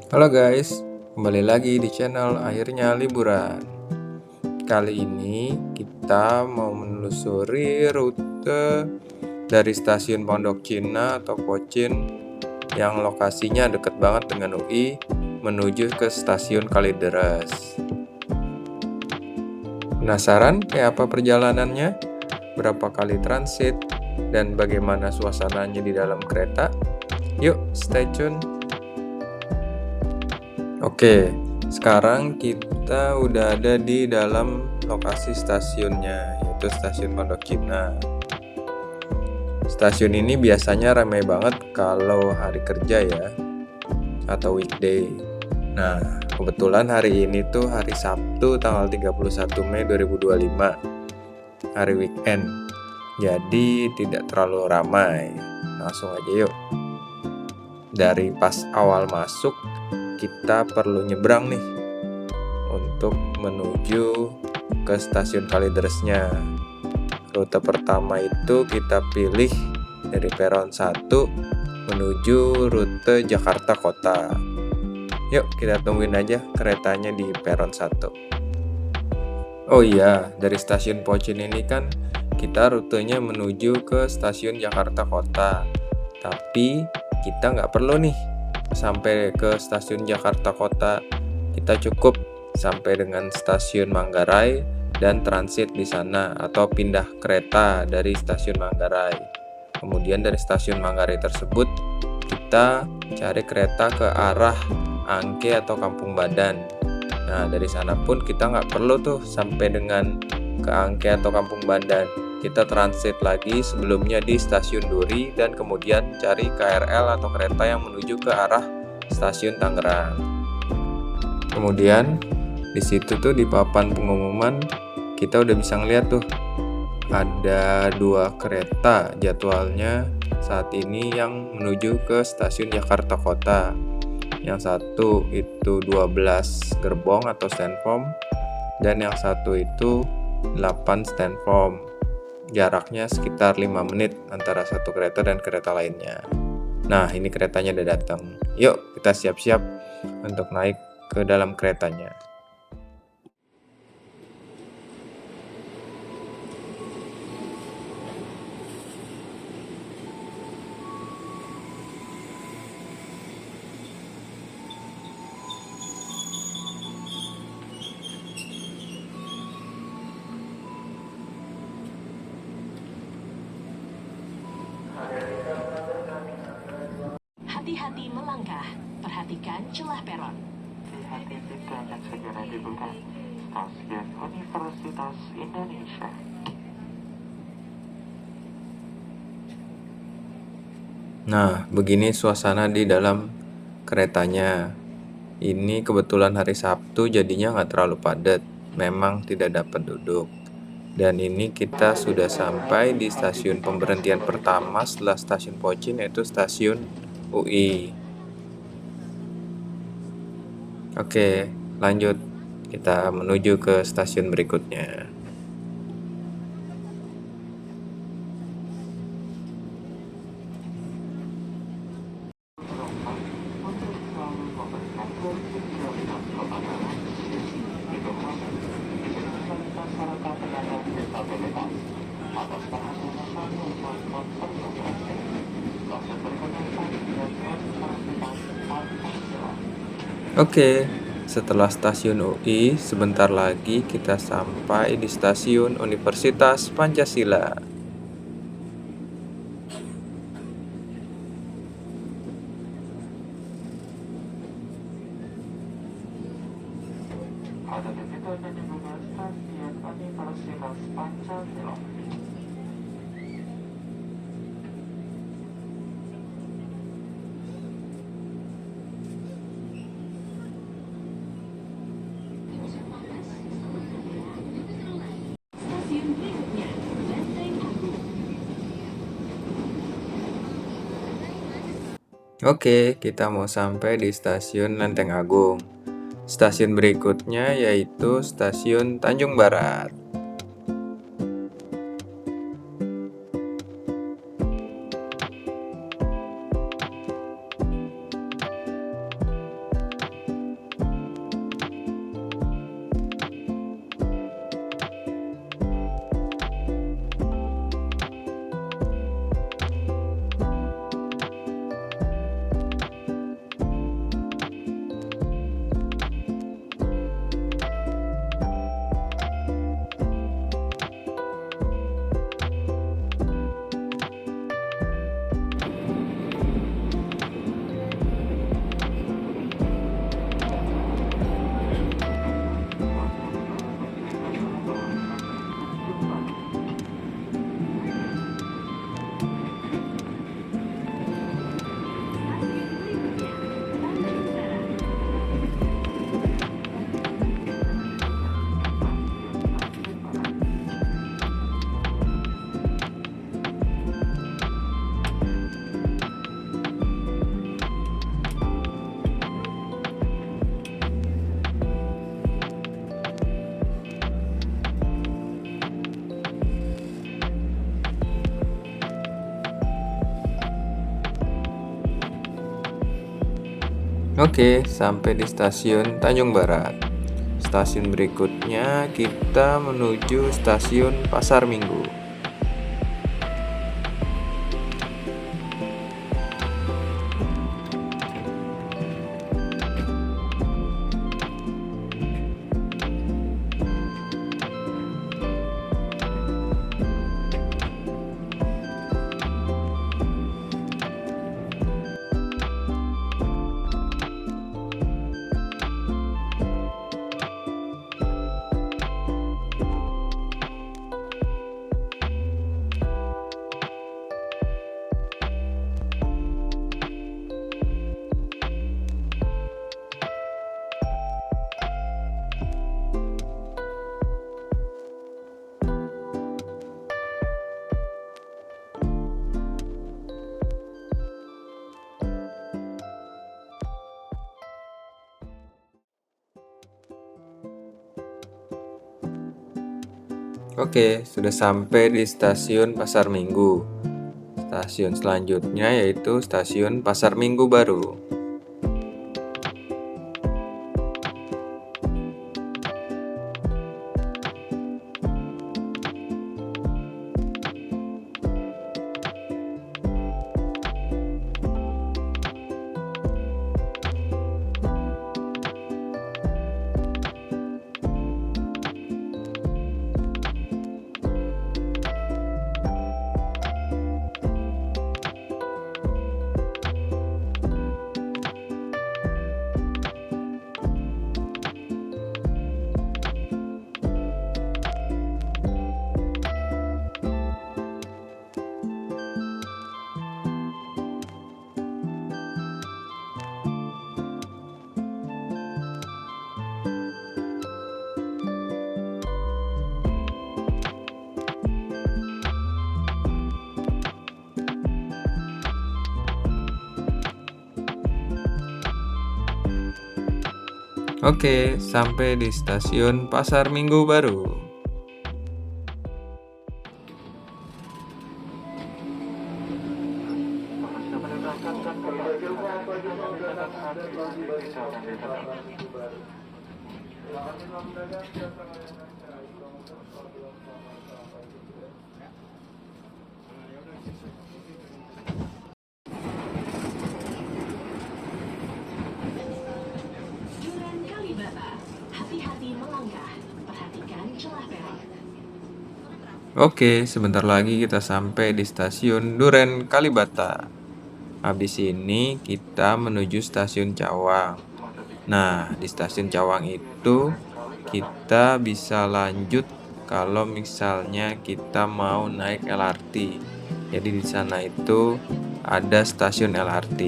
Halo guys, kembali lagi di channel Akhirnya Liburan. Kali ini kita mau menelusuri rute dari stasiun Pondok Cina atau Pochin yang lokasinya deket banget dengan UI menuju ke stasiun Kalideres. Penasaran kayak apa perjalanannya? Berapa kali transit? Dan bagaimana suasananya di dalam kereta? Yuk, stay tune! Oke, sekarang kita udah ada di dalam lokasi stasiunnya, yaitu stasiun Pondok Cina. Stasiun ini biasanya ramai banget kalau hari kerja ya, atau weekday. Nah, kebetulan hari ini tuh hari Sabtu tanggal 31 Mei 2025, hari weekend. Jadi tidak terlalu ramai. Langsung aja yuk. Dari pas awal masuk, kita perlu nyebrang nih untuk menuju ke stasiun Kalideresnya. Rute pertama itu kita pilih dari peron 1 menuju rute Jakarta Kota. Yuk kita tungguin aja keretanya di peron 1. Oh iya, dari stasiun Pochin ini kan kita rutenya menuju ke stasiun Jakarta Kota. Tapi kita nggak perlu nih sampai ke stasiun Jakarta Kota. Kita cukup sampai dengan stasiun Manggarai dan transit di sana atau pindah kereta dari stasiun Manggarai. Kemudian dari stasiun Manggarai tersebut kita cari kereta ke arah Angke atau Kampung Badan. Nah, dari sana pun kita nggak perlu tuh sampai dengan ke Angke atau Kampung Badan. Kita transit lagi sebelumnya di stasiun Duri dan kemudian cari KRL atau kereta yang menuju ke arah stasiun Tangerang. Kemudian di situ tuh di papan pengumuman kita udah bisa ngeliat tuh ada 2 kereta jadwalnya saat ini yang menuju ke stasiun Jakarta Kota. Yang satu itu 12 gerbong atau stand-form dan yang satu itu 8 stand-form. Jaraknya sekitar 5 menit antara satu kereta dan kereta lainnya. Nah, ini keretanya udah datang. Yuk, kita siap-siap untuk naik ke dalam keretanya. Hati-hati melangkah, perhatikan celah peron. Hati-hati dan segera dibuka stasiun Universitas Indonesia. Nah, begini suasana di dalam keretanya. Ini kebetulan hari Sabtu jadinya nggak terlalu padat. Memang tidak dapat duduk. Dan ini kita sudah sampai di stasiun pemberhentian pertama setelah stasiun Pochin, yaitu stasiun UI. Oke, lanjut. Kita menuju ke stasiun berikutnya. Oke, setelah stasiun UI, sebentar lagi kita sampai di stasiun Universitas Pancasila. Ada begitu dan dibuka stasiun Universitas Pancasila. Stasiun berikutnya, Lenteng Agung. Oke, kita mau sampai di stasiun Lenteng Agung. Stasiun berikutnya yaitu stasiun Tanjung Barat. Oke, sampai di stasiun Tanjung Barat. Stasiun berikutnya kita menuju stasiun Pasar Minggu. Oke, sudah sampai di stasiun Pasar Minggu. Stasiun selanjutnya yaitu stasiun Pasar Minggu Baru. Oke, sampai di stasiun Pasar Minggu Baru. Duren Kalibata. Hati-hati melangkah. Perhatikan celah peron. Oke, sebentar lagi kita sampai di stasiun Duren Kalibata. Habis ini kita menuju stasiun Cawang. Nah, di stasiun Cawang itu kita bisa lanjut kalau misalnya kita mau naik LRT. Jadi di sana itu ada stasiun LRT.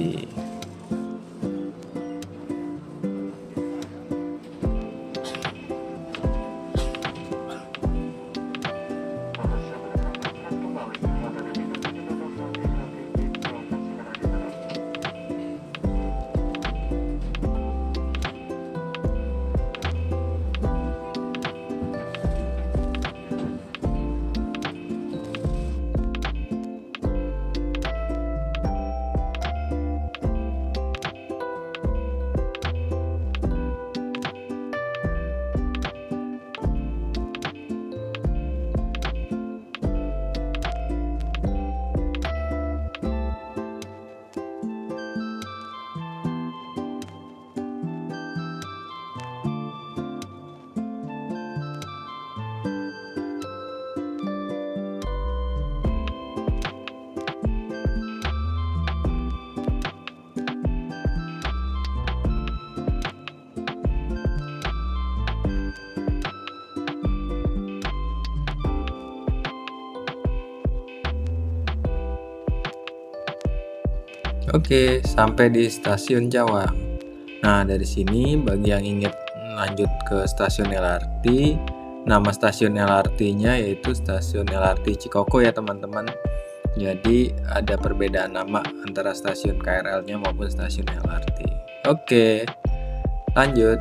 Oke, sampai di stasiun Cawang. Nah, dari sini bagi yang ingin lanjut ke stasiun LRT, nama stasiun LRT-nya yaitu stasiun LRT Cikoko ya teman-teman. Jadi ada perbedaan nama antara stasiun KRL-nya maupun stasiun LRT. Oke, lanjut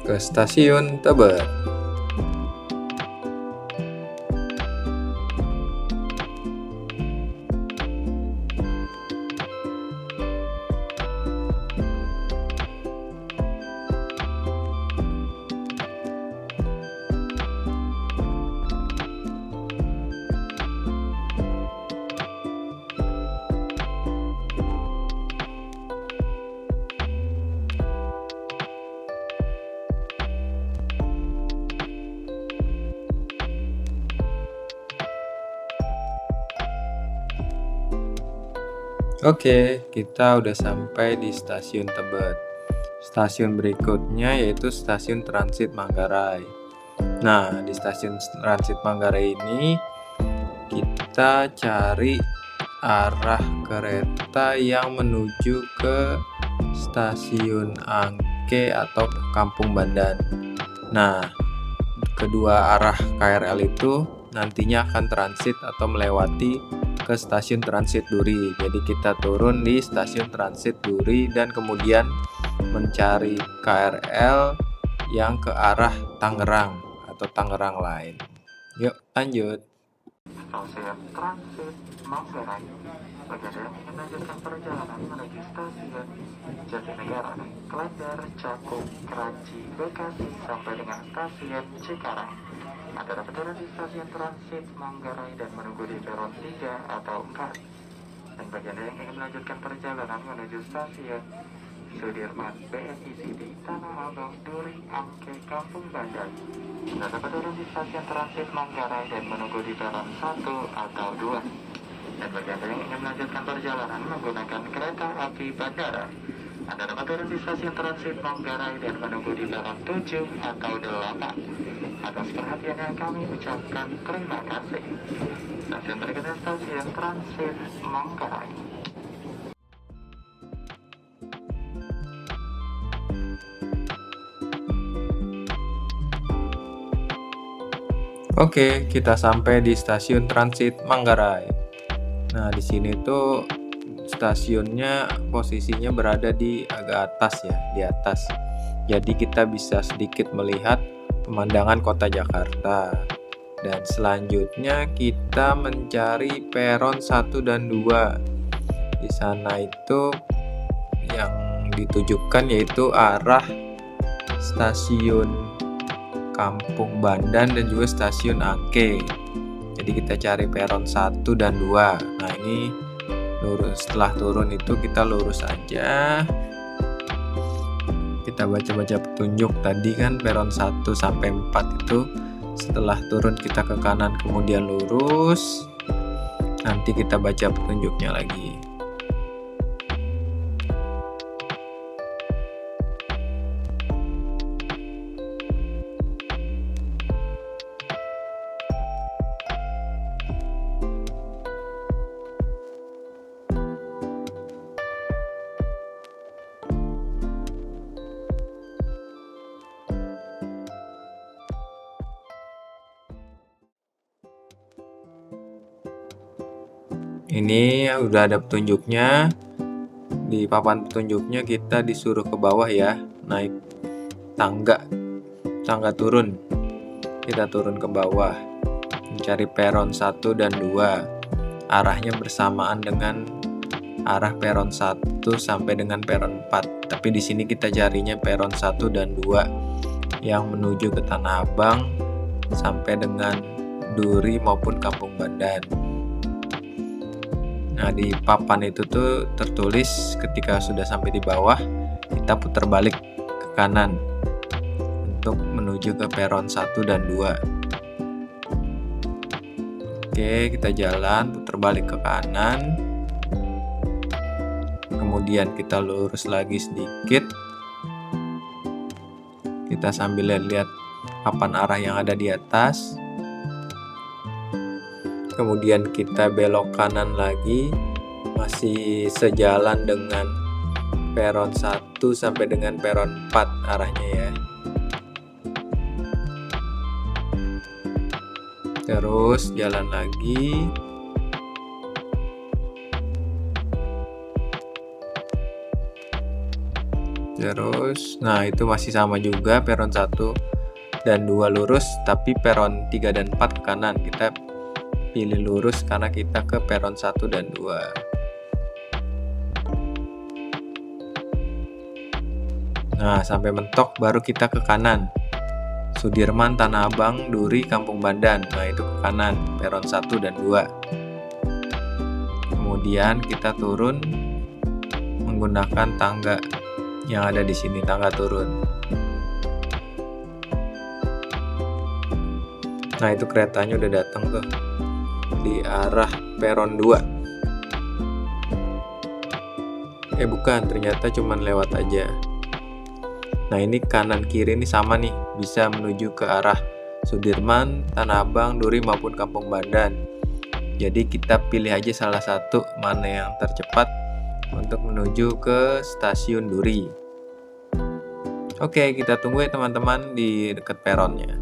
ke stasiun Tebet. Oke, kita udah sampai di stasiun Tebet. Stasiun berikutnya yaitu stasiun Transit Manggarai. Nah, di stasiun Transit Manggarai ini kita cari arah kereta yang menuju ke stasiun Angke atau Kampung Bandan. Nah, kedua arah KRL itu nantinya akan transit atau melewati ke stasiun Transit Duri. Jadi kita turun di stasiun Transit Duri dan kemudian mencari KRL yang ke arah Tangerang atau Tangerang lain. Yuk lanjut. Stasiun Transit Manggarai. Bagi Anda yang ingin melanjutkan perjalanan menuju stasiun Jatinegara, Klender, Cakung, Kranji, Bekasi sampai dengan stasiun Cikarang, Anda dapat turun di stasiun Transit Manggarai dan menunggu di peron 3 atau 4. Dan bagi Anda yang ingin melanjutkan perjalanan menuju stasiun Sudirman, BNI City, Tanah Abang, Duri, Angke, Kampung Bandan, Anda dapat turun di stasiun Transit Manggarai dan menunggu di peron 1 atau 2. Dan bagi Anda yang ingin melanjutkan perjalanan menggunakan kereta api bandara, Anda dapat turun di stasiun Transit Manggarai dan menunggu di peron 7 atau 8. Atas perhatiannya kami ucapkan terima kasih. Stasiun berikutnya stasiun Transit Manggarai. Oke, kita sampai di stasiun Transit Manggarai. Nah, di sini tuh stasiunnya posisinya berada di agak atas ya, di atas. Jadi kita bisa sedikit melihat pemandangan kota Jakarta. Dan selanjutnya kita mencari peron 1 dan 2. Di sana itu yang ditujukan yaitu arah stasiun Kampung Bandan dan juga stasiun Angke. Jadi kita cari peron 1 dan 2. Nah, ini lurus. Setelah turun itu kita lurus aja. Kita baca-baca petunjuk tadi kan peron 1 sampai 4 itu. Setelah turun kita ke kanan kemudian lurus. Nanti kita baca petunjuknya lagi. Ini udah ada petunjuknya. Di papan petunjuknya kita disuruh ke bawah ya, naik tangga turun. Kita turun ke bawah, mencari peron 1 dan 2. Arahnya bersamaan dengan arah peron 1 sampai dengan peron 4. Tapi di sini kita carinya peron 1 dan 2 yang menuju ke Tanah Abang sampai dengan Duri maupun Kampung Bandan. Nah, di papan itu tuh tertulis ketika sudah sampai di bawah, kita putar balik ke kanan untuk menuju ke peron 1 dan 2. Oke, kita jalan putar balik ke kanan. Kemudian kita lurus lagi sedikit. Kita sambil lihat papan arah yang ada di atas. Kemudian kita belok kanan lagi, masih sejalan dengan peron 1 sampai dengan peron 4 arahnya ya. Terus jalan lagi. Terus, nah itu masih sama juga peron 1 dan 2 lurus, tapi peron 3 dan 4 ke kanan. Kita pilih lurus karena kita ke peron 1 dan 2. Nah, sampai mentok baru kita ke kanan. Sudirman, Tanah Abang, Duri, Kampung Bandan. Nah, itu ke kanan, peron 1 dan 2. Kemudian kita turun menggunakan tangga yang ada di sini, tangga turun. Nah, itu keretanya udah datang tuh di arah peron 2. Bukan, ternyata cuman lewat aja. Nah ini kanan kiri ini sama nih, bisa menuju ke arah Sudirman, Tanah Abang, Duri maupun Kampung Bandan. Jadi kita pilih aja salah satu mana yang tercepat untuk menuju ke stasiun Duri. Oke, kita tunggu ya teman-teman di dekat peronnya.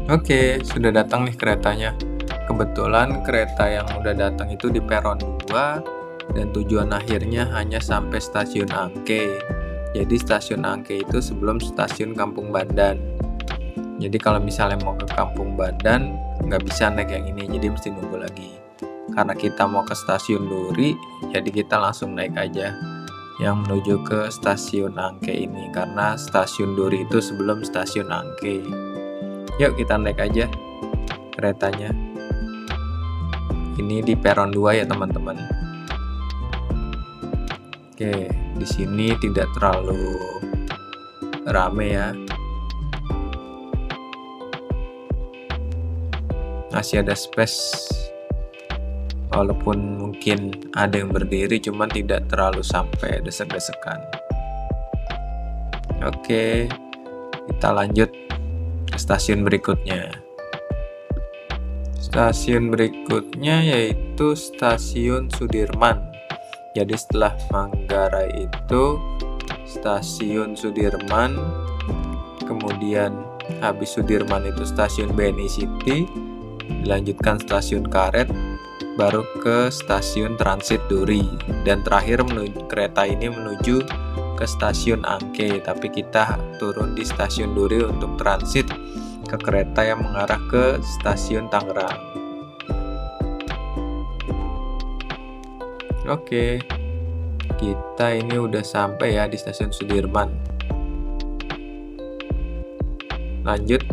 Oke, sudah datang nih keretanya. Kebetulan kereta yang udah datang itu di peron 2 dan tujuan akhirnya hanya sampai stasiun Angke. Jadi stasiun Angke itu sebelum stasiun Kampung Bandan. Jadi kalau misalnya mau ke Kampung Bandan nggak bisa naik yang ini, jadi mesti nunggu lagi. Karena kita mau ke stasiun Duri, jadi kita langsung naik aja yang menuju ke stasiun Angke ini, karena stasiun Duri itu sebelum stasiun Angke. Yuk kita naik aja keretanya. Ini di peron 2 ya teman-teman. Oke, di sini tidak terlalu rame ya. Masih ada space. Walaupun mungkin ada yang berdiri, cuman tidak terlalu sampai desek-desekan. Oke, kita lanjut ke stasiun berikutnya. Stasiun berikutnya yaitu stasiun Sudirman. Jadi setelah Manggarai itu stasiun Sudirman, kemudian habis Sudirman itu stasiun BNI City, dilanjutkan stasiun Karet, baru ke stasiun transit Duri, dan terakhir kereta ini menuju ke stasiun Angke, tapi kita turun di stasiun Duri untuk transit ke kereta yang mengarah ke stasiun Tangerang. Oke, kita ini udah sampai ya di stasiun Sudirman. Lanjut,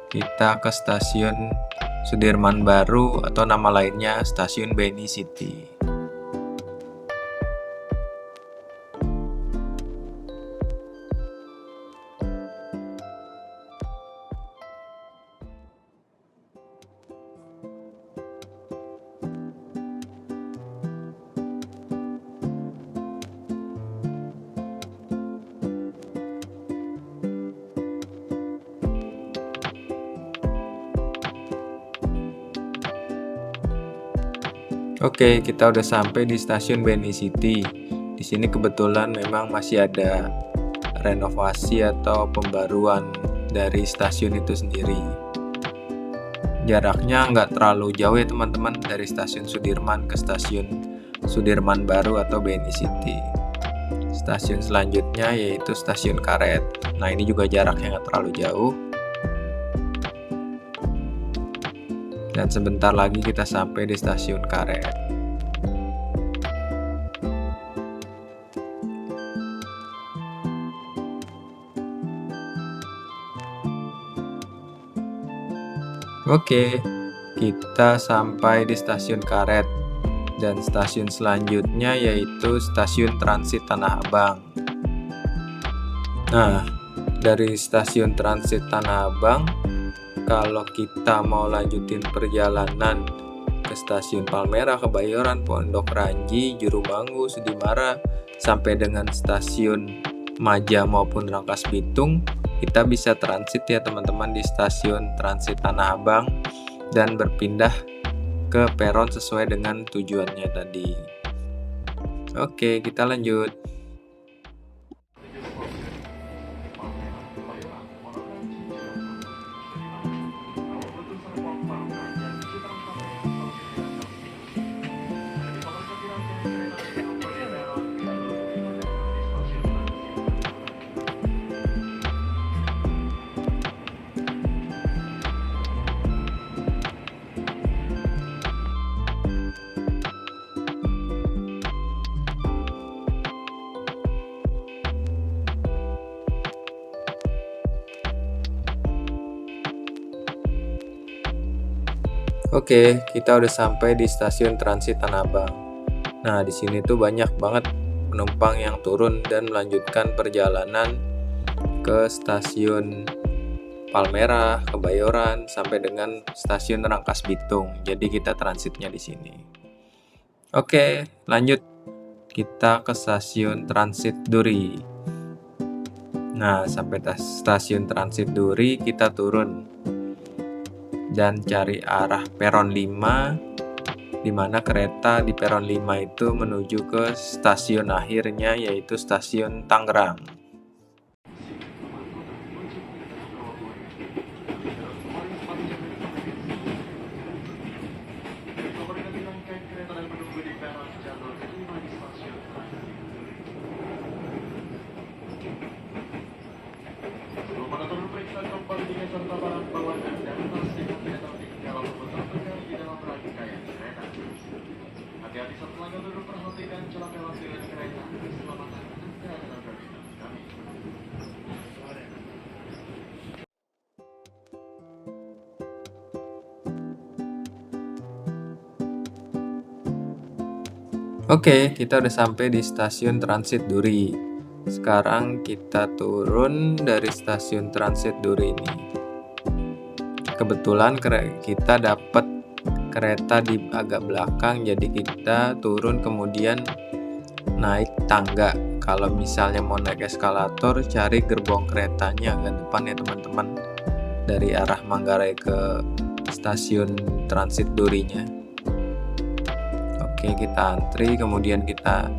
kita ke stasiun Sudirman Baru atau nama lainnya stasiun BNI City. Oke, kita udah sampai di stasiun BNI City. Di sini kebetulan memang masih ada renovasi atau pembaruan dari stasiun itu sendiri. Jaraknya nggak terlalu jauh ya teman-teman, dari stasiun Sudirman ke stasiun Sudirman Baru atau BNI City. Stasiun selanjutnya yaitu stasiun Karet. Nah ini juga jaraknya nggak terlalu jauh. Dan sebentar lagi kita sampai di stasiun Karet. Oke, kita sampai di stasiun Karet. Dan stasiun selanjutnya yaitu stasiun transit Tanah Abang. Nah, dari stasiun transit Tanah Abang, kalau kita mau lanjutin perjalanan ke stasiun Palmerah, Kebayoran, Pondok Ranji, Jurumanggu, Sudimara, sampai dengan stasiun Maja maupun Rangkas Bitung, kita bisa transit ya teman-teman di stasiun transit Tanah Abang dan berpindah ke peron sesuai dengan tujuannya tadi. Oke, kita lanjut. Oke, kita udah sampai di stasiun transit Tanah Abang. Nah, di sini tuh banyak banget penumpang yang turun dan melanjutkan perjalanan ke stasiun Palmerah, Kebayoran, sampai dengan stasiun Rangkas Bitung. Jadi kita transitnya di sini. Oke, lanjut. Kita ke stasiun transit Duri. Nah, sampai stasiun transit Duri kita turun dan cari arah peron 5, di mana kereta di peron 5 itu menuju ke stasiun akhirnya, yaitu stasiun Tangerang. Hati-hati saat melanggar duduk, perhatikan celah lewat jalan kereta. Keselamatan Anda adalah prioritas kami. Oke, kita udah sampai di stasiun transit Duri. Sekarang kita turun dari stasiun transit Duri ini. Kebetulan kita dapat kereta di agak belakang, jadi kita turun kemudian naik tangga. Kalau misalnya mau naik eskalator, cari gerbong keretanya agak depan ya teman-teman, dari arah Manggarai ke stasiun transit Durinya. Oke, kita antri, kemudian kita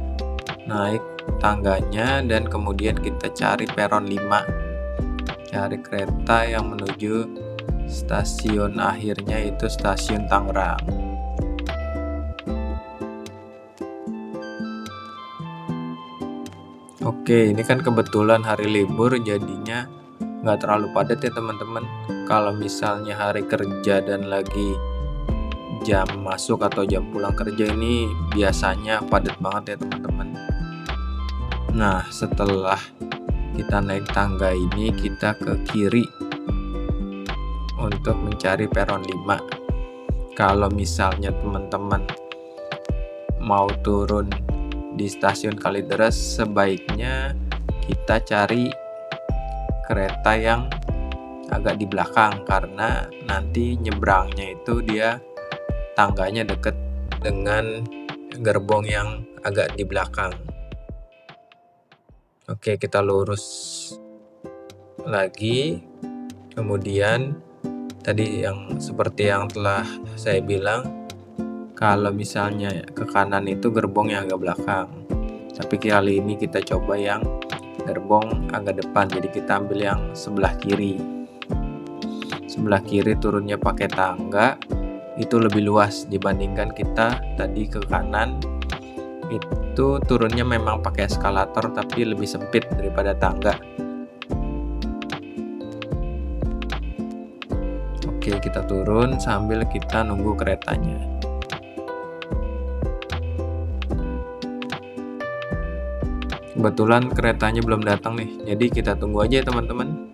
naik tangganya dan kemudian kita cari peron 5. Cari kereta yang menuju stasiun akhirnya, yaitu stasiun Tangerang. Oke, ini kan kebetulan hari libur, jadinya nggak terlalu padat ya teman-teman. Kalau misalnya hari kerja dan lagi jam masuk atau jam pulang kerja, ini biasanya padat banget ya teman-teman. Nah, setelah kita naik tangga ini, kita ke kiri untuk mencari peron 5. Kalau misalnya teman-teman mau turun di stasiun Kalideres, sebaiknya kita cari kereta yang agak di belakang, karena nanti nyebrangnya itu dia tangganya deket dengan gerbong yang agak di belakang. Oke, kita lurus lagi. Kemudian tadi yang seperti yang telah saya bilang, kalau misalnya ke kanan itu gerbong yang agak belakang. Tapi kali ini kita coba yang gerbong agak depan, jadi kita ambil yang sebelah kiri. Sebelah kiri turunnya pakai tangga, itu lebih luas dibandingkan kita tadi ke kanan. Itu turunnya memang pakai eskalator tapi lebih sempit daripada tangga. Oke, kita turun sambil kita nunggu keretanya. Kebetulan keretanya belum datang nih, jadi kita tunggu aja ya teman-teman.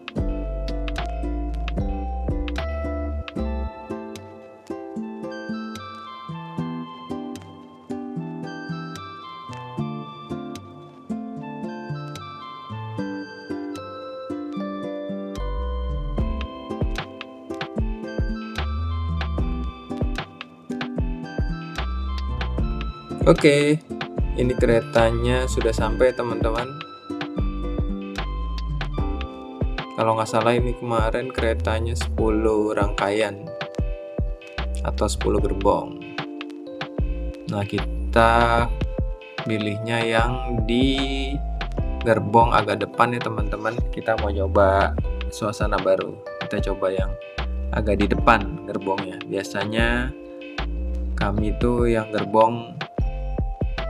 Oke, ini keretanya sudah sampai teman-teman. Kalau nggak salah ini kemarin keretanya 10 rangkaian atau 10 gerbong. Nah, kita pilihnya yang di gerbong agak depan ya teman-teman. Kita mau coba suasana baru. Kita coba yang agak di depan gerbongnya. Biasanya kami tuh yang gerbong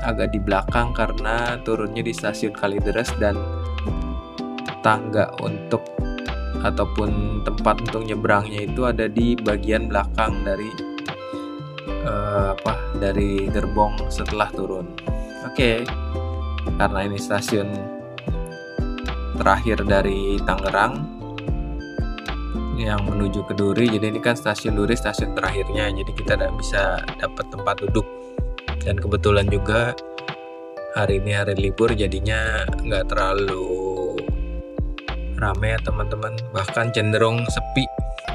agak di belakang karena turunnya di stasiun Kalideres dan tangga untuk ataupun tempat untuk nyebrangnya itu ada di bagian belakang dari dari gerbong setelah turun. Oke, karena ini stasiun terakhir dari Tangerang, yang menuju ke Duri. Jadi ini kan stasiun Duri stasiun terakhirnya, jadi kita tidak bisa dapat tempat duduk. Dan kebetulan juga hari ini hari libur, jadinya nggak terlalu ramai ya teman-teman, bahkan cenderung sepi,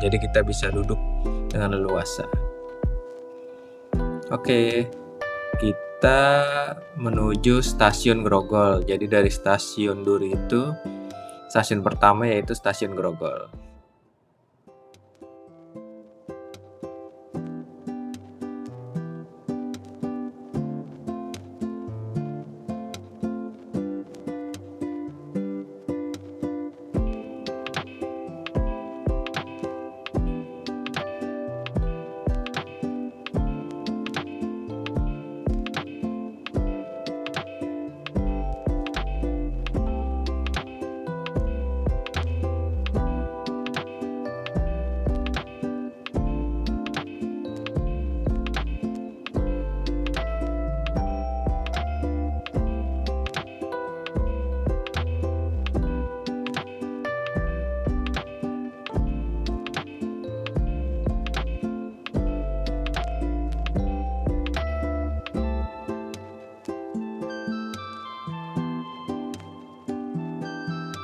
jadi kita bisa duduk dengan leluasa. Oke, kita menuju stasiun Grogol. Jadi dari stasiun Duri itu stasiun pertama yaitu stasiun Grogol.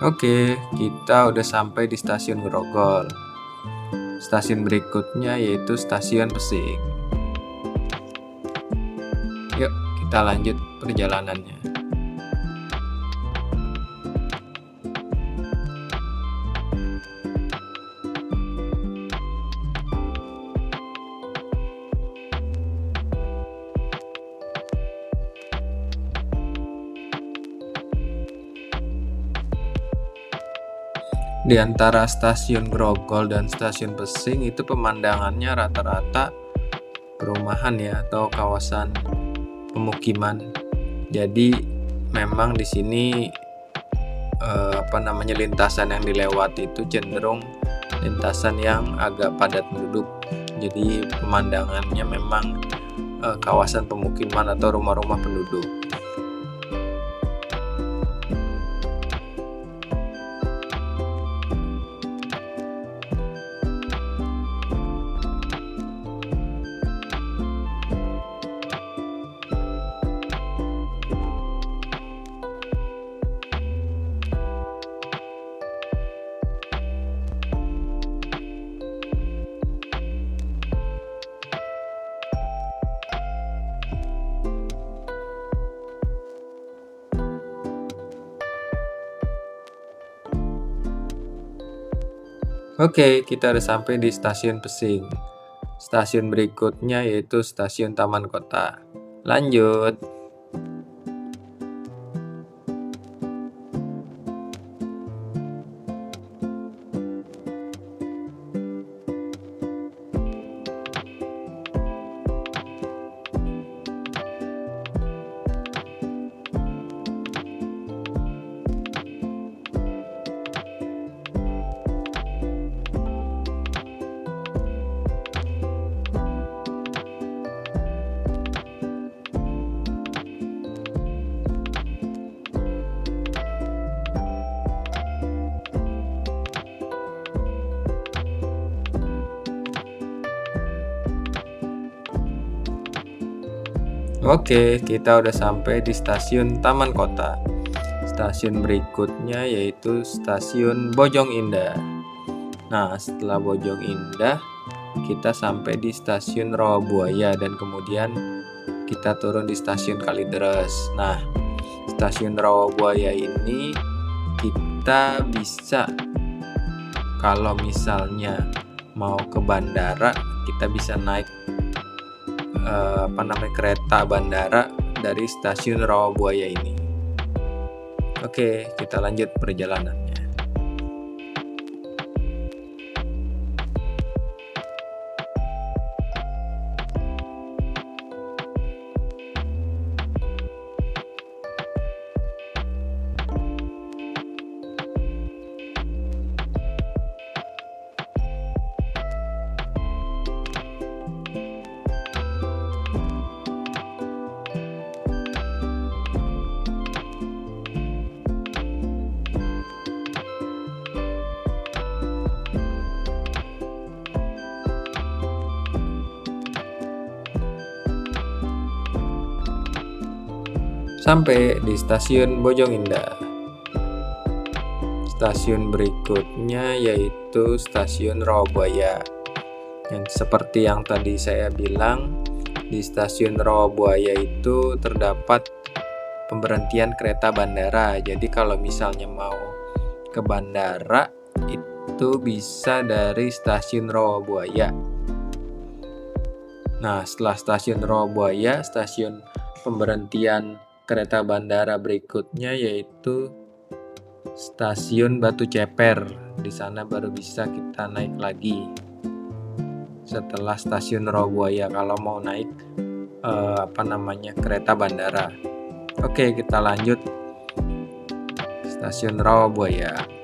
Oke, kita udah sampai di stasiun Grogol. Stasiun berikutnya yaitu stasiun Pesing. Yuk, kita lanjut perjalanannya. Di antara stasiun Grogol dan stasiun Pesing itu pemandangannya rata-rata perumahan ya, atau kawasan pemukiman. Jadi memang di sini lintasan yang dilewati itu cenderung lintasan yang agak padat penduduk. Jadi pemandangannya memang kawasan pemukiman atau rumah-rumah penduduk. Oke, kita udah sampai di stasiun Pesing. Stasiun berikutnya yaitu stasiun Taman Kota. Lanjut. Oke, kita udah sampai di stasiun Taman Kota. Stasiun berikutnya yaitu stasiun Bojong Indah. Nah, setelah Bojong Indah, kita sampai di stasiun Rawabuaya dan kemudian kita turun di stasiun Kalideres. Nah, stasiun Rawabuaya ini kita bisa, kalau misalnya mau ke bandara, kita bisa naik kereta bandara dari stasiun Rawabuaya ini. Oke, kita lanjut perjalanannya. Sampai di stasiun Bojongindah. Stasiun berikutnya yaitu stasiun Rawabuaya. Yang seperti yang tadi saya bilang, di stasiun Rawabuaya itu terdapat pemberhentian kereta bandara. Jadi kalau misalnya mau ke bandara itu bisa dari stasiun Rawabuaya. Nah, setelah stasiun Rawabuaya, stasiun pemberhentian kereta bandara berikutnya yaitu stasiun Batu Ceper. Di sana baru bisa kita naik lagi. Setelah stasiun Rawabuaya kalau mau naik kereta bandara. Oke, kita lanjut stasiun Rawabuaya.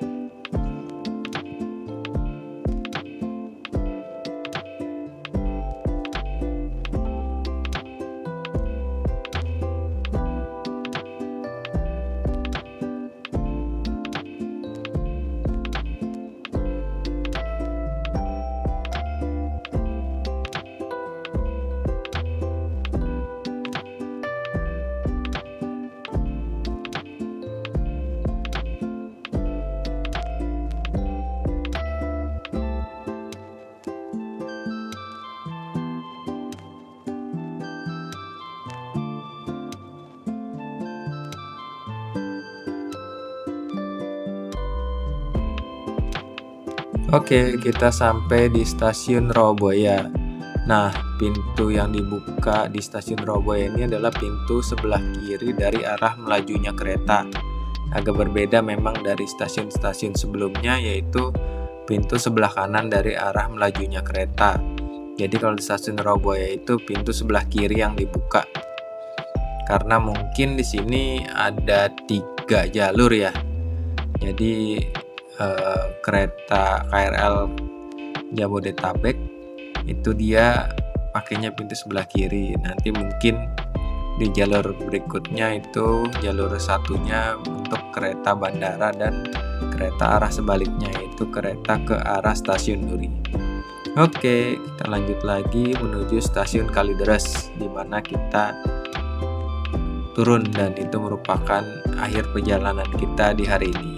Oke, kita sampai di stasiun Rawabuaya. Nah, pintu yang dibuka di stasiun Rawabuaya ini adalah pintu sebelah kiri dari arah melajunya kereta. Agak berbeda memang dari stasiun-stasiun sebelumnya, yaitu pintu sebelah kanan dari arah melajunya kereta. Jadi kalau di stasiun Rawabuaya itu pintu sebelah kiri yang dibuka. Karena mungkin di sini ada 3 jalur ya. Jadi kereta KRL Jabodetabek itu dia pakainya pintu sebelah kiri. Nanti mungkin di jalur berikutnya itu jalur satunya untuk kereta bandara dan kereta arah sebaliknya, yaitu kereta ke arah stasiun Duri. Oke, kita lanjut lagi menuju stasiun Kalideres, di mana kita turun dan itu merupakan akhir perjalanan kita di hari ini.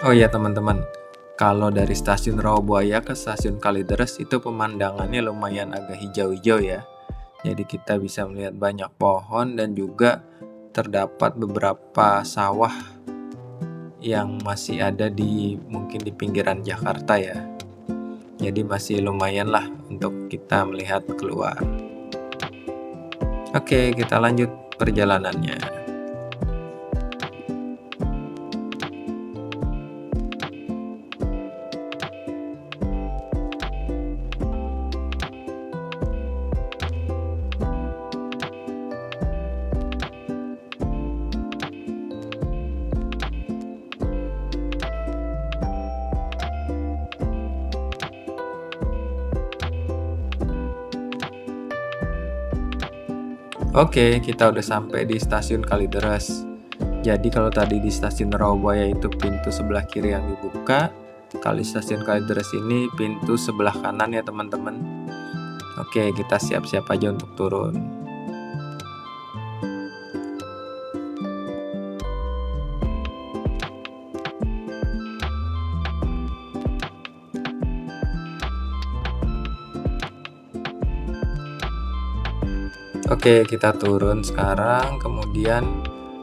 Oh ya teman-teman, kalau dari stasiun Rawabuaya ke stasiun Kalideres itu pemandangannya lumayan agak hijau-hijau ya. Jadi kita bisa melihat banyak pohon dan juga terdapat beberapa sawah yang masih ada mungkin di pinggiran Jakarta ya. Jadi masih lumayan lah untuk kita melihat keluar. Oke, kita lanjut perjalanannya. Oke, kita udah sampai di stasiun Kalideres. Jadi kalau tadi di stasiun Rawabuaya itu pintu sebelah kiri yang dibuka, kalau di stasiun Kalideres ini pintu sebelah kanan ya teman-teman. Oke, kita siap-siap aja untuk turun. Oke, kita turun sekarang. Kemudian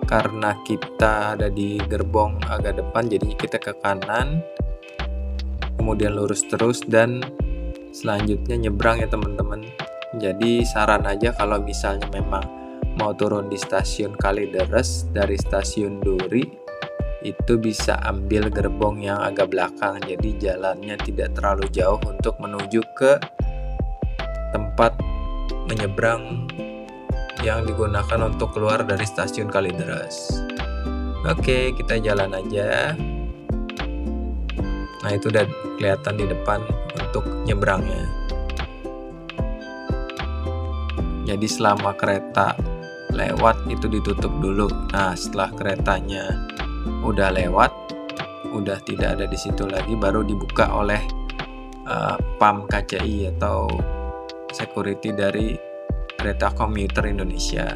karena kita ada di gerbong agak depan, jadi kita ke kanan. Kemudian lurus terus dan selanjutnya nyebrang ya teman-teman. Jadi saran aja kalau misalnya memang mau turun di stasiun Kalideres dari stasiun Duri, itu bisa ambil gerbong yang agak belakang. Jadi jalannya tidak terlalu jauh untuk menuju ke tempat menyeberang yang digunakan untuk keluar dari stasiun Kalideres. Oke, kita jalan aja. Nah, itu udah kelihatan di depan untuk nyebrangnya. Jadi selama kereta lewat itu ditutup dulu. Nah, setelah keretanya udah lewat, udah tidak ada di situ lagi, baru dibuka oleh PAM KCI atau security dari Kereta Komuter Indonesia.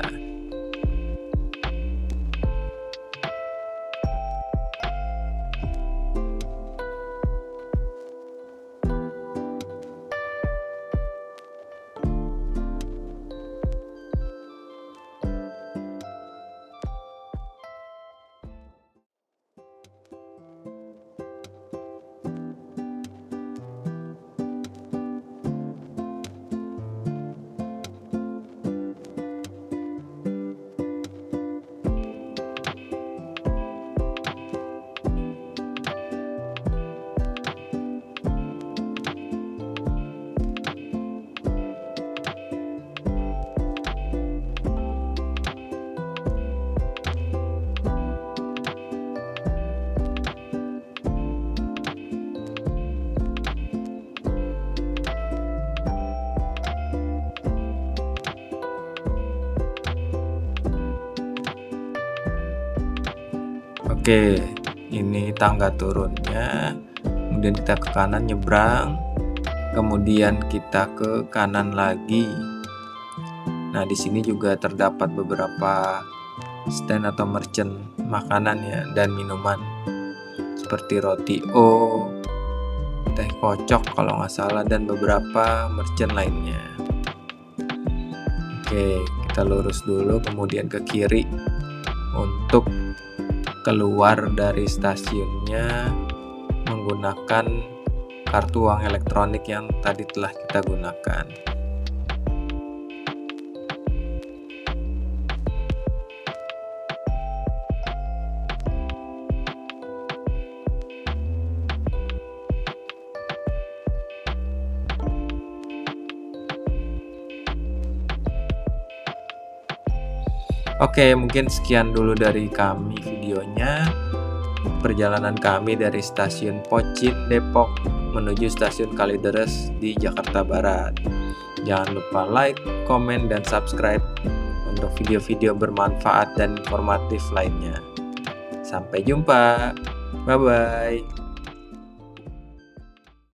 Oke, ini tangga turunnya, kemudian kita ke kanan nyebrang, kemudian kita ke kanan lagi. Nah, di sini juga terdapat beberapa stand atau merchant makanan ya dan minuman seperti roti O, teh kocok kalau nggak salah, dan beberapa merchant lainnya. Oke, kita lurus dulu, kemudian ke kiri untuk keluar dari stasiunnya menggunakan kartu uang elektronik yang tadi telah kita gunakan. Oke, mungkin sekian dulu dari kami videonya. Perjalanan kami dari stasiun Pocin Depok menuju stasiun Kalideres di Jakarta Barat. Jangan lupa like, komen, dan subscribe untuk video-video bermanfaat dan informatif lainnya. Sampai jumpa. Bye-bye.